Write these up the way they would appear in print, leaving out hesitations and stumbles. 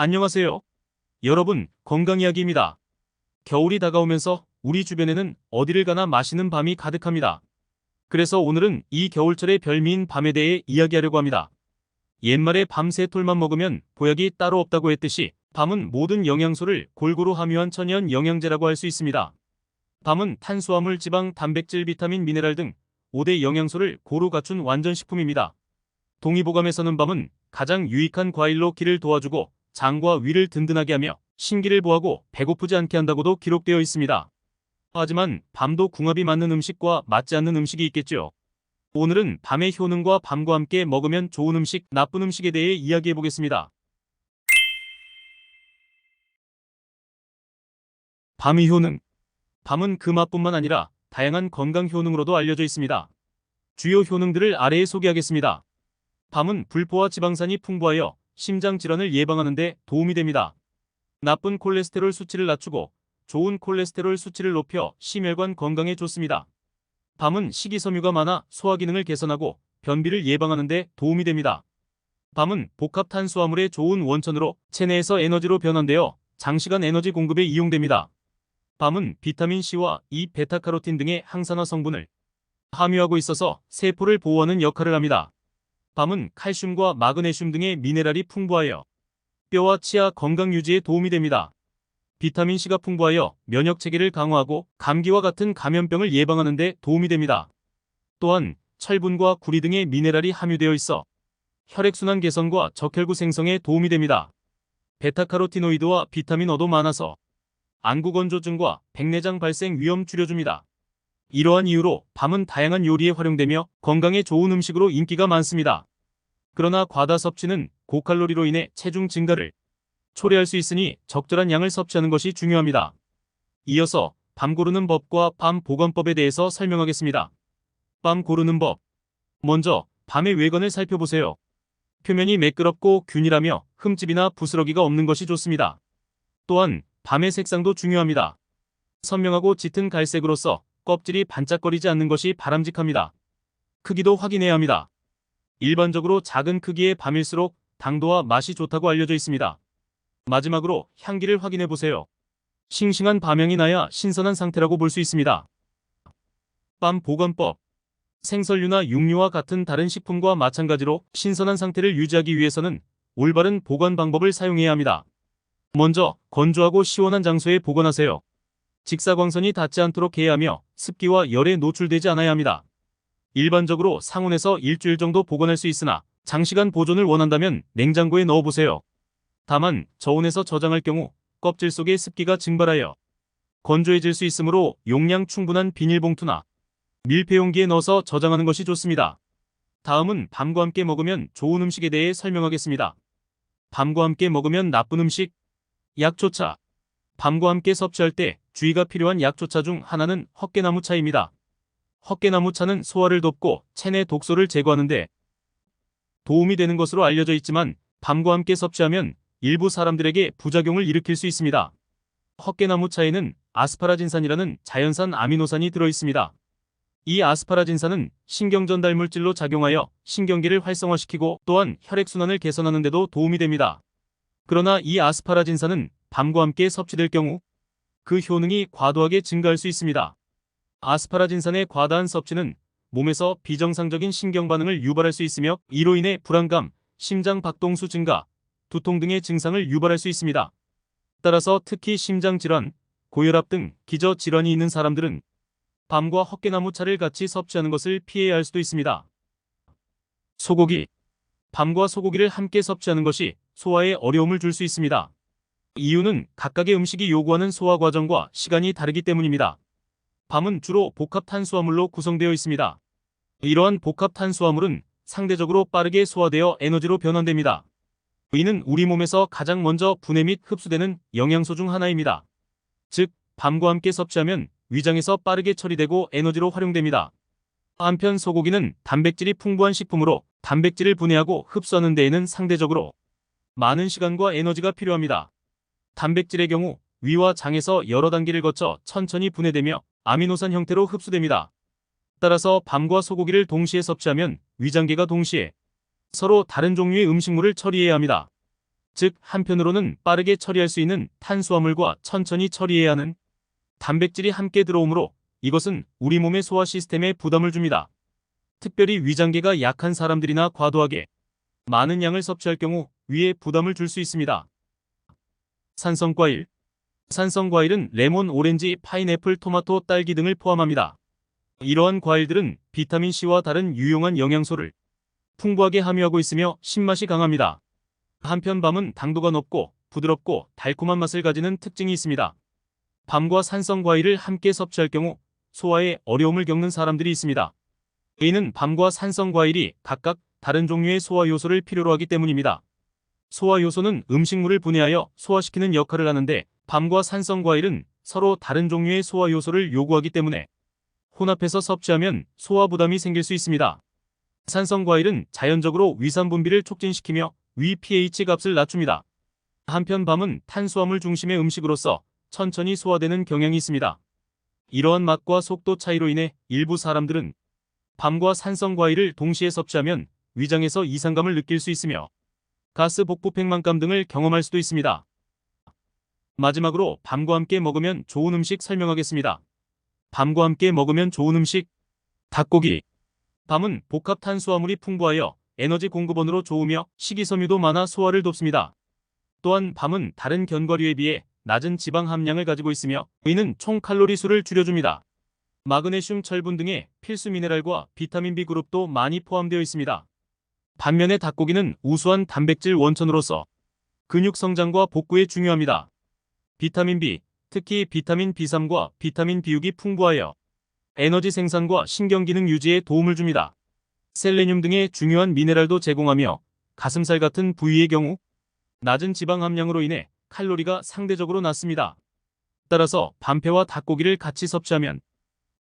안녕하세요. 여러분, 건강이야기입니다. 겨울이 다가오면서 우리 주변에는 어디를 가나 마시는 밤이 가득합니다. 그래서 오늘은 이 겨울철의 별미인 밤에 대해 이야기하려고 합니다. 옛말에 밤새 톨만 먹으면 보약이 따로 없다고 했듯이 밤은 모든 영양소를 골고루 함유한 천연 영양제라고 할 수 있습니다. 밤은 탄수화물, 지방, 단백질, 비타민, 미네랄 등 5대 영양소를 고루 갖춘 완전식품입니다. 동의보감에서는 밤은 가장 유익한 과일로 기를 도와주고 장과 위를 든든하게 하며 신기를 보하고 배고프지 않게 한다고도 기록되어 있습니다. 하지만 밤도 궁합이 맞는 음식과 맞지 않는 음식이 있겠죠. 오늘은 밤의 효능과 밤과 함께 먹으면 좋은 음식, 나쁜 음식에 대해 이야기해 보겠습니다. 밤의 효능. 밤은 그 맛뿐만 아니라 다양한 건강 효능으로도 알려져 있습니다. 주요 효능들을 아래에 소개하겠습니다. 밤은 불포화 지방산이 풍부하여 심장 질환을 예방하는 데 도움이 됩니다. 나쁜 콜레스테롤 수치를 낮추고 좋은 콜레스테롤 수치를 높여 심혈관 건강에 좋습니다. 밤은 식이섬유가 많아 소화 기능을 개선하고 변비를 예방하는 데 도움이 됩니다. 밤은 복합 탄수화물의 좋은 원천으로 체내에서 에너지로 변환되어 장시간 에너지 공급에 이용됩니다. 밤은 비타민 C와 E, 베타카로틴 등의 항산화 성분을 함유하고 있어서 세포를 보호하는 역할을 합니다. 밤은 칼슘과 마그네슘 등의 미네랄이 풍부하여 뼈와 치아 건강 유지에 도움이 됩니다. 비타민 C가 풍부하여 면역 체계를 강화하고 감기와 같은 감염병을 예방하는 데 도움이 됩니다. 또한 철분과 구리 등의 미네랄이 함유되어 있어 혈액순환 개선과 적혈구 생성에 도움이 됩니다. 베타카로티노이드와 비타민 O도 많아서 안구건조증과 백내장 발생 위험 줄여줍니다. 이러한 이유로 밤은 다양한 요리에 활용되며 건강에 좋은 음식으로 인기가 많습니다. 그러나 과다 섭취는 고칼로리로 인해 체중 증가를 초래할 수 있으니 적절한 양을 섭취하는 것이 중요합니다. 이어서 밤 고르는 법과 밤 보관법에 대해서 설명하겠습니다. 밤 고르는 법. 먼저 밤의 외관을 살펴보세요. 표면이 매끄럽고 균일하며 흠집이나 부스러기가 없는 것이 좋습니다. 또한 밤의 색상도 중요합니다. 선명하고 짙은 갈색으로서 껍질이 반짝거리지 않는 것이 바람직합니다. 크기도 확인해야 합니다. 일반적으로 작은 크기의 밤일수록 당도와 맛이 좋다고 알려져 있습니다. 마지막으로 향기를 확인해 보세요. 싱싱한 밤향이 나야 신선한 상태라고 볼 수 있습니다. 밤 보관법. 생선류나 육류와 같은 다른 식품과 마찬가지로 신선한 상태를 유지하기 위해서는 올바른 보관 방법을 사용해야 합니다. 먼저 건조하고 시원한 장소에 보관하세요. 직사광선이 닿지 않도록 해야 하며 습기와 열에 노출되지 않아야 합니다. 일반적으로 상온에서 일주일 정도 보관할 수 있으나 장시간 보존을 원한다면 냉장고에 넣어보세요. 다만 저온에서 저장할 경우 껍질 속에 습기가 증발하여 건조해질 수 있으므로 용량 충분한 비닐봉투나 밀폐용기에 넣어서 저장하는 것이 좋습니다. 다음은 밤과 함께 먹으면 좋은 음식에 대해 설명하겠습니다. 밤과 함께 먹으면 나쁜 음식. 약초차. 밤과 함께 섭취할 때 주의가 필요한 약초차 중 하나는 헛개나무차입니다. 헛개나무차는 소화를 돕고 체내 독소를 제거하는 데 도움이 되는 것으로 알려져 있지만 밤과 함께 섭취하면 일부 사람들에게 부작용을 일으킬 수 있습니다. 헛개나무차에는 아스파라진산이라는 자연산 아미노산이 들어있습니다. 이 아스파라진산은 신경전달 물질로 작용하여 신경계를 활성화시키고 또한 혈액순환을 개선하는 데도 도움이 됩니다. 그러나 이 아스파라진산은 밤과 함께 섭취될 경우 그 효능이 과도하게 증가할 수 있습니다. 아스파라진산의 과다한 섭취는 몸에서 비정상적인 신경 반응을 유발할 수 있으며 이로 인해 불안감, 심장 박동수 증가, 두통 등의 증상을 유발할 수 있습니다. 따라서 특히 심장질환, 고혈압 등 기저질환이 있는 사람들은 밤과 헛개나무차를 같이 섭취하는 것을 피해야 할 수도 있습니다. 소고기. 밤과 소고기를 함께 섭취하는 것이 소화에 어려움을 줄 수 있습니다. 이유는 각각의 음식이 요구하는 소화 과정과 시간이 다르기 때문입니다. 밤은 주로 복합 탄수화물로 구성되어 있습니다. 이러한 복합 탄수화물은 상대적으로 빠르게 소화되어 에너지로 변환됩니다. 이는 우리 몸에서 가장 먼저 분해 및 흡수되는 영양소 중 하나입니다. 즉, 밤과 함께 섭취하면 위장에서 빠르게 처리되고 에너지로 활용됩니다. 한편 소고기는 단백질이 풍부한 식품으로 단백질을 분해하고 흡수하는 데에는 상대적으로 많은 시간과 에너지가 필요합니다. 단백질의 경우 위와 장에서 여러 단계를 거쳐 천천히 분해되며 아미노산 형태로 흡수됩니다. 따라서 밤과 소고기를 동시에 섭취하면 위장계가 동시에 서로 다른 종류의 음식물을 처리해야 합니다. 즉 한편으로는 빠르게 처리할 수 있는 탄수화물과 천천히 처리해야 하는 단백질이 함께 들어오므로 이것은 우리 몸의 소화 시스템에 부담을 줍니다. 특별히 위장계가 약한 사람들이나 과도하게 많은 양을 섭취할 경우 위에 부담을 줄 수 있습니다. 산성과일. 산성과일은 레몬, 오렌지, 파인애플, 토마토, 딸기 등을 포함합니다. 이러한 과일들은 비타민C와 다른 유용한 영양소를 풍부하게 함유하고 있으며 신맛이 강합니다. 한편 밤은 당도가 높고 부드럽고 달콤한 맛을 가지는 특징이 있습니다. 밤과 산성과일을 함께 섭취할 경우 소화에 어려움을 겪는 사람들이 있습니다. 이는 밤과 산성과일이 각각 다른 종류의 소화 요소를 필요로 하기 때문입니다. 소화 요소는 음식물을 분해하여 소화시키는 역할을 하는데 밤과 산성과일은 서로 다른 종류의 소화 요소를 요구하기 때문에 혼합해서 섭취하면 소화 부담이 생길 수 있습니다. 산성과일은 자연적으로 위산 분비를 촉진시키며 위 pH 값을 낮춥니다. 한편 밤은 탄수화물 중심의 음식으로서 천천히 소화되는 경향이 있습니다. 이러한 맛과 속도 차이로 인해 일부 사람들은 밤과 산성과일을 동시에 섭취하면 위장에서 이상감을 느낄 수 있으며 가스 복부 팽만감 등을 경험할 수도 있습니다. 마지막으로 밤과 함께 먹으면 좋은 음식 설명하겠습니다. 밤과 함께 먹으면 좋은 음식. 닭고기. 밤은 복합 탄수화물이 풍부하여 에너지 공급원으로 좋으며 식이섬유도 많아 소화를 돕습니다. 또한 밤은 다른 견과류에 비해 낮은 지방 함량을 가지고 있으며 이는 총 칼로리 수를 줄여줍니다. 마그네슘, 철분 등의 필수 미네랄과 비타민 B 그룹도 많이 포함되어 있습니다. 반면에 닭고기는 우수한 단백질 원천으로서 근육 성장과 복구에 중요합니다. 비타민 B, 특히 비타민 B3과 비타민 B6이 풍부하여 에너지 생산과 신경기능 유지에 도움을 줍니다. 셀레늄 등의 중요한 미네랄도 제공하며 가슴살 같은 부위의 경우 낮은 지방 함량으로 인해 칼로리가 상대적으로 낮습니다. 따라서 밤회와 닭고기를 같이 섭취하면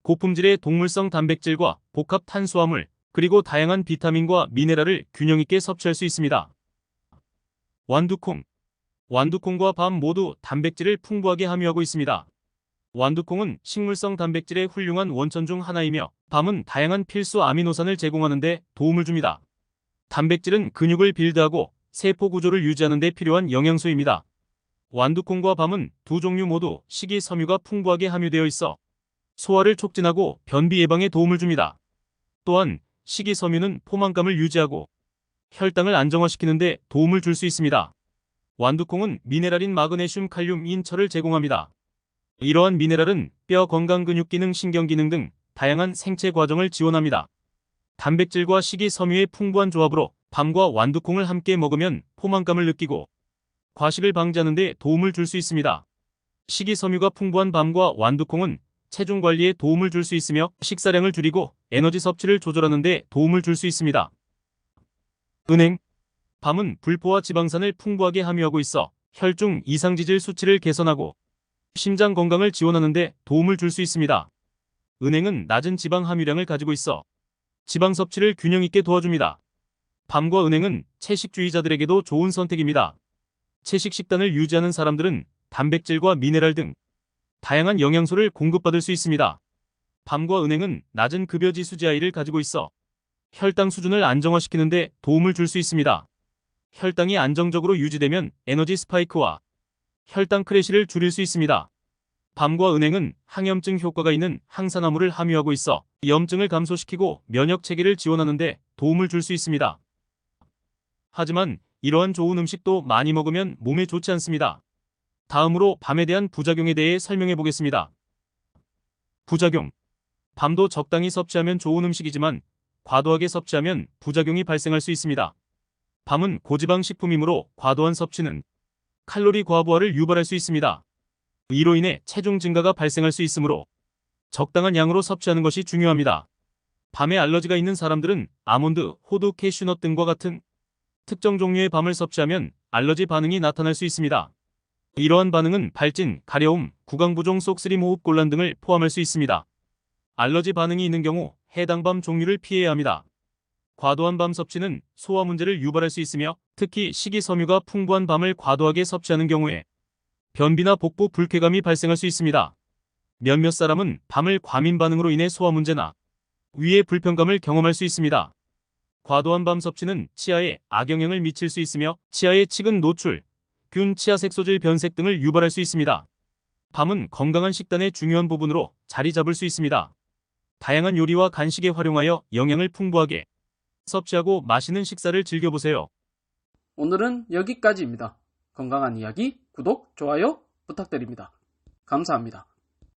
고품질의 동물성 단백질과 복합 탄수화물 그리고 다양한 비타민과 미네랄을 균형 있게 섭취할 수 있습니다. 완두콩. 완두콩과 밤 모두 단백질을 풍부하게 함유하고 있습니다. 완두콩은 식물성 단백질의 훌륭한 원천 중 하나이며 밤은 다양한 필수 아미노산을 제공하는 데 도움을 줍니다. 단백질은 근육을 빌드하고 세포 구조를 유지하는 데 필요한 영양소입니다. 완두콩과 밤은 두 종류 모두 식이섬유가 풍부하게 함유되어 있어 소화를 촉진하고 변비 예방에 도움을 줍니다. 또한 식이섬유는 포만감을 유지하고 혈당을 안정화시키는 데 도움을 줄 수 있습니다. 완두콩은 미네랄인 마그네슘, 칼륨, 인철을 제공합니다. 이러한 미네랄은 뼈 건강, 근육 기능, 신경 기능 등 다양한 생체 과정을 지원합니다. 단백질과 식이섬유의 풍부한 조합으로 밤과 완두콩을 함께 먹으면 포만감을 느끼고 과식을 방지하는 데 도움을 줄 수 있습니다. 식이섬유가 풍부한 밤과 완두콩은 체중 관리에 도움을 줄 수 있으며 식사량을 줄이고 에너지 섭취를 조절하는 데 도움을 줄 수 있습니다. 은행. 밤은 불포화 지방산을 풍부하게 함유하고 있어 혈중 이상지질 수치를 개선하고 심장 건강을 지원하는 데 도움을 줄 수 있습니다. 은행은 낮은 지방 함유량을 가지고 있어 지방 섭취를 균형 있게 도와줍니다. 밤과 은행은 채식주의자들에게도 좋은 선택입니다. 채식 식단을 유지하는 사람들은 단백질과 미네랄 등 다양한 영양소를 공급받을 수 있습니다. 밤과 은행은 낮은 급여지수 GI를 가지고 있어 혈당 수준을 안정화시키는 데 도움을 줄 수 있습니다. 혈당이 안정적으로 유지되면 에너지 스파이크와 혈당 크래시를 줄일 수 있습니다. 밤과 은행은 항염증 효과가 있는 항산화물을 함유하고 있어 염증을 감소시키고 면역 체계를 지원하는 데 도움을 줄 수 있습니다. 하지만 이러한 좋은 음식도 많이 먹으면 몸에 좋지 않습니다. 다음으로 밤에 대한 부작용에 대해 설명해 보겠습니다. 부작용. 밤도 적당히 섭취하면 좋은 음식이지만 과도하게 섭취하면 부작용이 발생할 수 있습니다. 밤은 고지방 식품이므로 과도한 섭취는 칼로리 과부하를 유발할 수 있습니다. 이로 인해 체중 증가가 발생할 수 있으므로 적당한 양으로 섭취하는 것이 중요합니다. 밤에 알러지가 있는 사람들은 아몬드, 호두, 캐슈넛 등과 같은 특정 종류의 밤을 섭취하면 알러지 반응이 나타날 수 있습니다. 이러한 반응은 발진, 가려움, 구강부종, 쏙쓰림, 호흡곤란 등을 포함할 수 있습니다. 알러지 반응이 있는 경우 해당 밤 종류를 피해야 합니다. 과도한 밤 섭취는 소화 문제를 유발할 수 있으며 특히 식이섬유가 풍부한 밤을 과도하게 섭취하는 경우에 변비나 복부 불쾌감이 발생할 수 있습니다. 몇몇 사람은 밤을 과민 반응으로 인해 소화 문제나 위의 불편감을 경험할 수 있습니다. 과도한 밤 섭취는 치아에 악영향을 미칠 수 있으며 치아의 치근 노출, 균 치아 색소질 변색 등을 유발할 수 있습니다. 밤은 건강한 식단의 중요한 부분으로 자리 잡을 수 있습니다. 다양한 요리와 간식에 활용하여 영양을 풍부하게 섭취하고 맛있는 식사를 즐겨보세요. 오늘은 여기까지입니다. 건강한 이야기, 구독, 좋아요 부탁드립니다. 감사합니다.